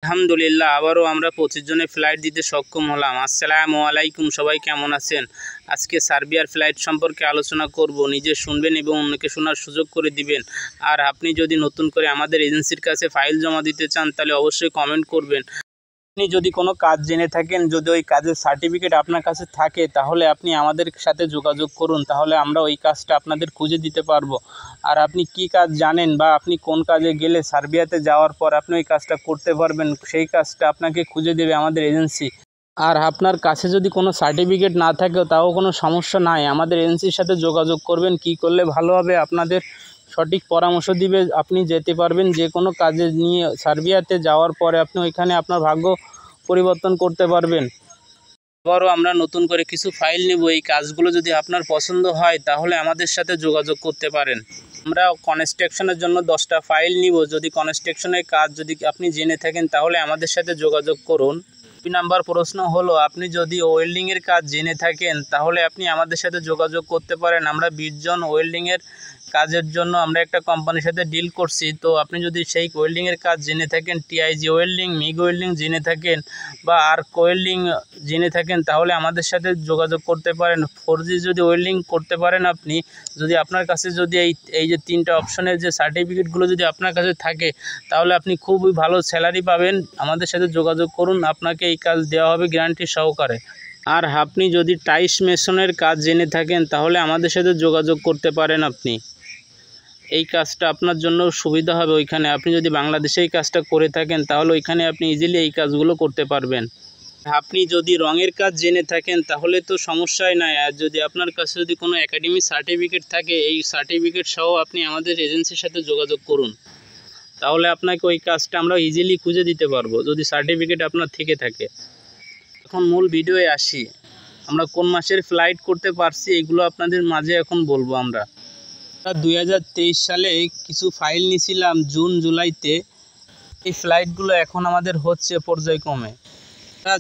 আলহামদুলিল্লাহ, আবারও আমরা 25 জনের ফ্লাইট দিতে সক্ষম হলাম। আসসালামু আলাইকুম, সবাই কেমন আছেন? আজকে সার্বিয়ার ফ্লাইট সম্পর্কে আলোচনা করব। নিজে শুনবেন এবং অন্যকে শোনার সুযোগ করে দিবেন। আর আপনি যদি নতুন করে আমাদের এজেন্সির কাছে ফাইল জমা দিতে চান তাহলে অবশ্যই কমেন্ট করবেন। আপনি যদি কোনো কাজ জেনে থাকেন, যদি ওই কাজের সার্টিফিকেট আপনার কাছে থাকে, তাহলে আপনি আমাদের সাথে যোগাযোগ করুন। তাহলে আমরা ওই কাজটা আপনাদের খুঁজে দিতে পারবো। আর আপনি কি কাজ জানেন বা আপনি কোন কাজে গেলে সার্বিয়াতে যাওয়ার পর আপনি ওই কাজটা করতে পারবেন, সেই কাজটা আপনাকে খুঁজে দেবে আমাদের এজেন্সি। আর আপনার কাছে যদি কোনো সার্টিফিকেট না থাকেও তাও কোনো সমস্যা নাই, আমাদের এজেন্সির সাথে যোগাযোগ করবেন। কি করলে ভালো হবে আপনাদের সঠিক পরামর্শ দিবে। আপনি যেতে পারবেন যে কোনো কাজে নিয়ে। সার্বিয়াতে যাওয়ার পরে আপনি ওইখানে আপনার ভাগ্য পরিবর্তন করতে পারবেন। আবারও আমরা নতুন করে কিছু ফাইল নেব। এই কাজগুলো যদি আপনার পছন্দ হয় তাহলে আমাদের সাথে যোগাযোগ করতে পারেন। আমরা কনস্ট্রাকশনের জন্য 10টা ফাইল নিব। যদি কনস্ট্রাকশনের কাজ যদি আপনি জেনে থাকেন তাহলে আমাদের সাথে যোগাযোগ করুন। 2 নাম্বার প্রশ্ন হলো, আপনি যদি ওয়েল্ডিংয়ের কাজ জেনে থাকেন তাহলে আপনি আমাদের সাথে যোগাযোগ করতে পারেন। আমরা 20 জন ওয়েল্ডিংয়ের কাজের জন্য আমরা একটা কোম্পানির সাথে ডিল করছি। তো আপনি যদি সেই ওয়েল্ডিংয়ের কাজ জেনে থাকেন, টিআইজি ওয়েল্ডিং, মিগ ওয়েল্ডিং জেনে থাকেন বা আর্ক ওয়েল্ডিং জেনে থাকেন তাহলে আমাদের সাথে যোগাযোগ করতে পারেন। 4G যদি ওয়েল্ডিং করতে পারেন আপনি, যদি আপনার কাছে যদি এই যে 3টা অপশনের যে সার্টিফিকেটগুলো যদি আপনার কাছে থাকে তাহলে আপনি খুবই ভালো স্যালারি পাবেন। আমাদের সাথে যোগাযোগ করুন, আপনাকে এই কাজ দেওয়া হবে গ্যারান্টি সহকারে। আর আপনি যদি টাইস মেশনের কাজ জেনে থাকেন তাহলে আমাদের সাথে যোগাযোগ করতে পারেন। আপনি এই কাজটা আপনার জন্য সুবিধা হবে। ওইখানে আপনি যদি বাংলাদেশে এই কাজটা করে থাকেন তাহলে ওইখানে আপনি ইজিলি এই কাজগুলো করতে পারবেন। আপনি যদি রঙের কাজ জেনে থাকেন তাহলে তো সমস্যাই নাই। আর যদি আপনার কাছে যদি কোনো একাডেমিক সার্টিফিকেট থাকে, এই সার্টিফিকেট সহ আপনি আমাদের এজেন্সির সাথে যোগাযোগ করুন। তাহলে আপনাকে ওই কাজটা আমরা ইজিলি খুঁজে দিতে পারবো যদি সার্টিফিকেট আপনার থেকে থাকে। এখন মূল ভিডিওয়ে আসি। আমরা কোন মাসের ফ্লাইট করতে পারছি এগুলো আপনাদের মাঝে এখন বলবো। আমরা 2023 সালে কিছু ফাইল নিয়েছিলাম জুন জুলাইতে। এই ফ্লাইটগুলো এখন আমাদের হচ্ছে পর্যায়ক্রমে।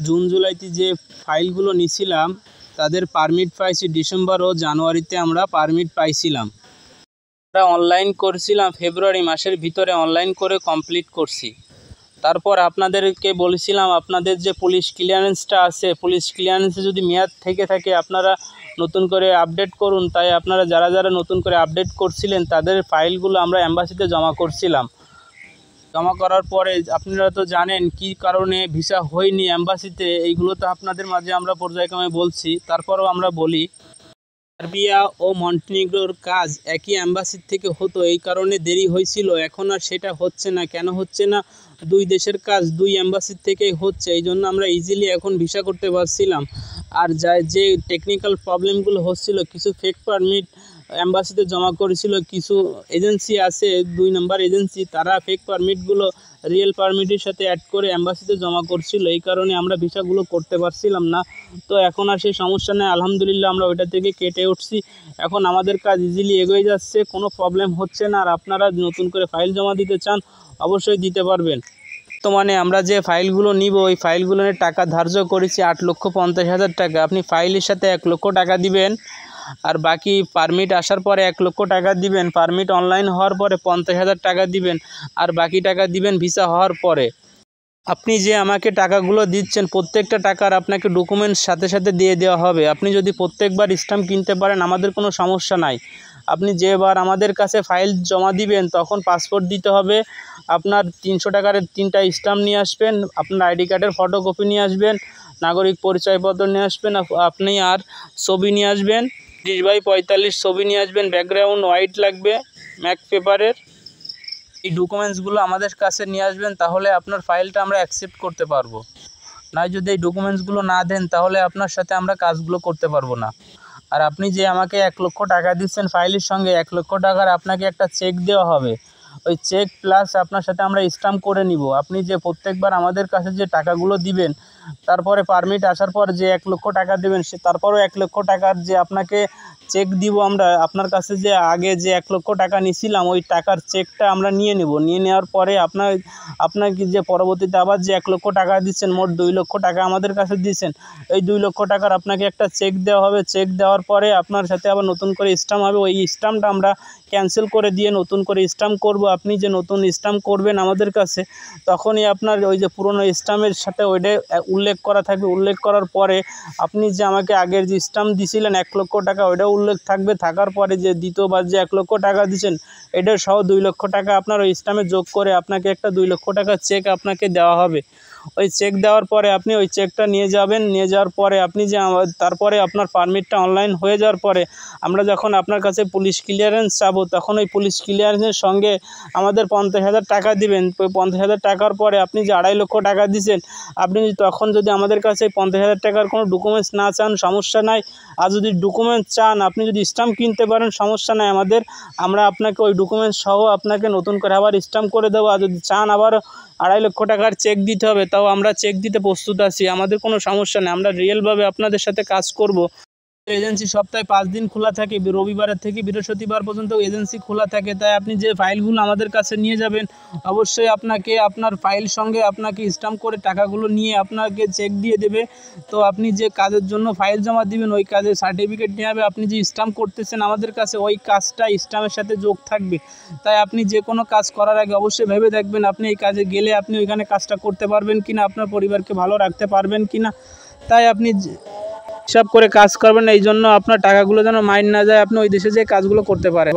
জুন জুলাইতে যে ফাইলগুলো নিয়েছিলাম তাদের পারমিট পাইছি ডিসেম্বর ও জানুয়ারিতে। আমরা পারমিট পাইছিলাম। আমরা অনলাইন করছিলাম ফেব্রুয়ারি মাসের ভিতরে, অনলাইন করে কমপ্লিট করছি। তারপর আপনাদেরকে বলেছিলাম আপনাদের যে পুলিশ ক্লিয়ারেন্সটা আছে, পুলিশ ক্লিয়ারেন্সে যদি মেয়াদ থেকে থাকে আপনারা নতুন করে আপডেট করুন। তাই আপনারা যারা যারা নতুন করে আপডেট করছিলেন তাদের ফাইলগুলো আমরা অ্যাম্বাসিতে জমা করছিলাম। জমা করার পরে আপনারা তো জানেন কি কারণে ভিসা হয়নি অ্যাম্বাসিতে, এইগুলো তো আপনাদের মাঝে আমরা পর্যায়ক্রমে বলছি। তারপরও আমরা বলি, সার্বিয়া ও মন্টিনিগ্রোর কাজ একই অ্যাম্বাসির থেকে হতো, এই কারণে দেরি হয়েছিল। এখন আর সেটা হচ্ছে না। কেন হচ্ছে না? দুই দেশের কাজ দুই অ্যাম্বাসির থেকেই হচ্ছে, এই জন্য আমরা ইজিলি এখন ভিসা করতে পারছিলাম। আর যে টেকনিক্যাল প্রবলেমগুলো হচ্ছিল, কিছু ফেক পারমিট অ্যাম্বাসিতে জমা করেছিল, কিছু এজেন্সি আছে 2 নম্বর এজেন্সি, তারা ফেক পারমিটগুলো রিয়েল পারমিটের সাথে অ্যাড করে অ্যাম্বাসিতে জমা করছিল। এই কারণে আমরা ভিসাগুলো করতে পারছিলাম না। তো এখন আর সেই সমস্যা নেই, আলহামদুলিল্লাহ আমরা ওইটা থেকে কেটে উঠছি। এখন আমাদের কাজ ইজিলি এগিয়ে যাচ্ছে, কোনো প্রবলেম হচ্ছে না। আর আপনারা নতুন করে ফাইল জমা দিতে চান অবশ্যই দিতে পারবেন। বর্তমানে আমরা যে ফাইলগুলো নিব ওই ফাইলগুলোর টাকা ধার্য করেছি 8,50,000 টাকা। আপনি ফাইলের সাথে 1 লক্ষ টাকা দিবেন, আর বাকি পারমিট আসার পরে 1 লক্ষ টাকা দিবেন। পারমিট অনলাইন হওয়ার পরে 50,000 টাকা দিবেন, আর বাকি টাকা দিবেন ভিসা হওয়ার পরে। আপনি যে আমাকে টাকাগুলো দিচ্ছেন প্রত্যেকটা টাকার আপনাকে ডকুমেন্টস সাথে সাথে দিয়ে দেওয়া হবে। আপনি যদি প্রত্যেকবার স্ট্যাম্প কিনতে পারেন আমাদের কোনো সমস্যা নাই। আপনি যেবার আমাদের কাছে ফাইল জমা দিবেন তখন পাসপোর্ট দিতে হবে। আপনার 300 টাকার 3টা স্ট্যাম্প নিয়ে আসবেন, আপনার আইডি কার্ডের ফটোকপি নিয়ে আসবেন, নাগরিক পরিচয়পত্র নিয়ে আসবেন আপনি, আর ছবি নিয়ে আসবেন 30x45 ছবি নিয়ে আসবেন। ব্যাকগ্রাউন্ড হোয়াইট লাগবে ম্যাক পেপারের। এই ডকুমেন্টসগুলো আমাদের কাছে নিয়ে আসবেন, তাহলে আপনার ফাইলটা আমরা অ্যাকসেপ্ট করতে পারবো। না যদি এই ডকুমেন্টসগুলো না দেন তাহলে আপনার সাথে আমরা কাজগুলো করতে পারবো না। আর আপনি যে আমাকে 1 লক্ষ টাকা দিচ্ছেন ফাইলের সঙ্গে, 1 লক্ষ টাকার আপনাকে একটা চেক দেওয়া হবে। ওই চেক প্লাস আপনার সাথে আমরা স্ট্যাম্প করে নিব। আপনি যে প্রত্যেকবার আমাদের কাছে যে টাকাগুলো দিবেন, তারপরে পারমিট আসার পর যে 1 লক্ষ টাকা দেবেন, সে তারপরও 1 লক্ষ টাকার যে আপনাকে চেক দিব আমরা। আপনার কাছে যে আগে যে 1 লক্ষ টাকা নিয়েছিলাম ওই টাকার চেকটা আমরা নিয়ে নেব। নিয়ে নেওয়ার পরে আপনাকে যে পরবর্তীতে আবার যে 1 লক্ষ টাকা দিচ্ছেন, মোট 2 লক্ষ টাকা আমাদের কাছে দিচ্ছেন, এই 2 লক্ষ টাকার আপনাকে একটা চেক দেওয়া হবে। চেক দেওয়ার পরে আপনার সাথে আবার নতুন করে স্ট্যাম্প হবে। ওই স্ট্যাম্পটা আমরা ক্যান্সেল করে দিয়ে নতুন করে স্ট্যাম্প করব। আপনি যে নতুন স্ট্যাম্প করবেন আমাদের কাছে, তখনই আপনার ওই যে পুরনো স্ট্যাম্পের সাথে ওইটা উল্লেখ করা থাকবে। উল্লেখ করার পরে আপনি যে আমাকে আগের যে স্ট্যাম্প দিয়েছিলেন 1 লক্ষ টাকা, ওইটাও উল্লেখ থাকবে। থাকার পরে যে দ্বিতীয়বার যে 1 লক্ষ টাকা দিয়েছেন, এটা সহ 2 লক্ষ টাকা আপনার ওই স্ট্যাম্পে যোগ করে আপনাকে একটা 2 লক্ষ টাকার চেক আপনাকে দেওয়া হবে। ওই চেক দেওয়ার পরে আপনি ওই চেকটা নিয়ে যাবেন। নিয়ে যাওয়ার পরে আপনি যে তারপরে আপনার পারমিটটা অনলাইন হয়ে যাওয়ার পরে আমরা যখন আপনার কাছে পুলিশ ক্লিয়ারেন্স চাবো, তখন ওই পুলিশ ক্লিয়ারেন্সের সঙ্গে আমাদের 50,000 টাকা দিবেন। ওই 50,000 টাকার পরে আপনি যে 2.5 লক্ষ টাকা দিয়েছেন, আপনি তখন যদি আমাদের কাছে 50,000 টাকার কোনো ডকুমেন্টস না চান, সমস্যা নাই। আর যদি ডকুমেন্টস চান, আপনি যদি স্ট্যাম্প কিনতে পারেন, সমস্যা নাই আমাদের। আমরা আপনাকে ওই ডকুমেন্টস সহ আপনাকে নতুন করে আবার স্ট্যাম্প করে দেবো। আর যদি চান আবার 2.5 লক্ষ টাকার চেক দিতে হবে, তাও আমরা চেক দিতে প্রস্তুত আছি। আমাদের কোনো সমস্যা নেই, আমরা রিয়েলভাবে আপনাদের সাথে কাজ করব। এজেন্সি সপ্তাহে 5 দিন খোলা থাকে, রবিবার থেকে বৃহস্পতিবার পর্যন্ত এজেন্সি খোলা থাকে। তাই আপনি যে ফাইলগুলো আমাদের কাছে নিয়ে যাবেন, অবশ্যই আপনাকে আপনার ফাইল সঙ্গে আপনাকে স্ট্যাম্প করে টাকাগুলো নিয়ে আপনাকে চেক দিয়ে দেবে। তো আপনি যে কাজের জন্য ফাইল জমা দিবেন, ওই কাজের সার্টিফিকেট নিয়ে হবে। আপনি যে স্ট্যাম্প করতেছেন আমাদের কাছে, ওই কাজটা স্ট্যাম্পের সাথে যোগ থাকবে। তাই আপনি যে কোনো কাজ করার আগে অবশ্যই ভেবে দেখবেন আপনি এই কাজে গেলে আপনি ওইখানে কাজটা করতে পারবেন কিনা, আপনার পরিবারকে ভালো রাখতে পারবেন কিনা। তাই আপনি হিসাব করে কাজ করবেন, এই জন্য আপনার টাকাগুলো যেন মাইন্ড না যায়, আপনি ওই দেশে যেয়ে কাজগুলো করতে পারেন।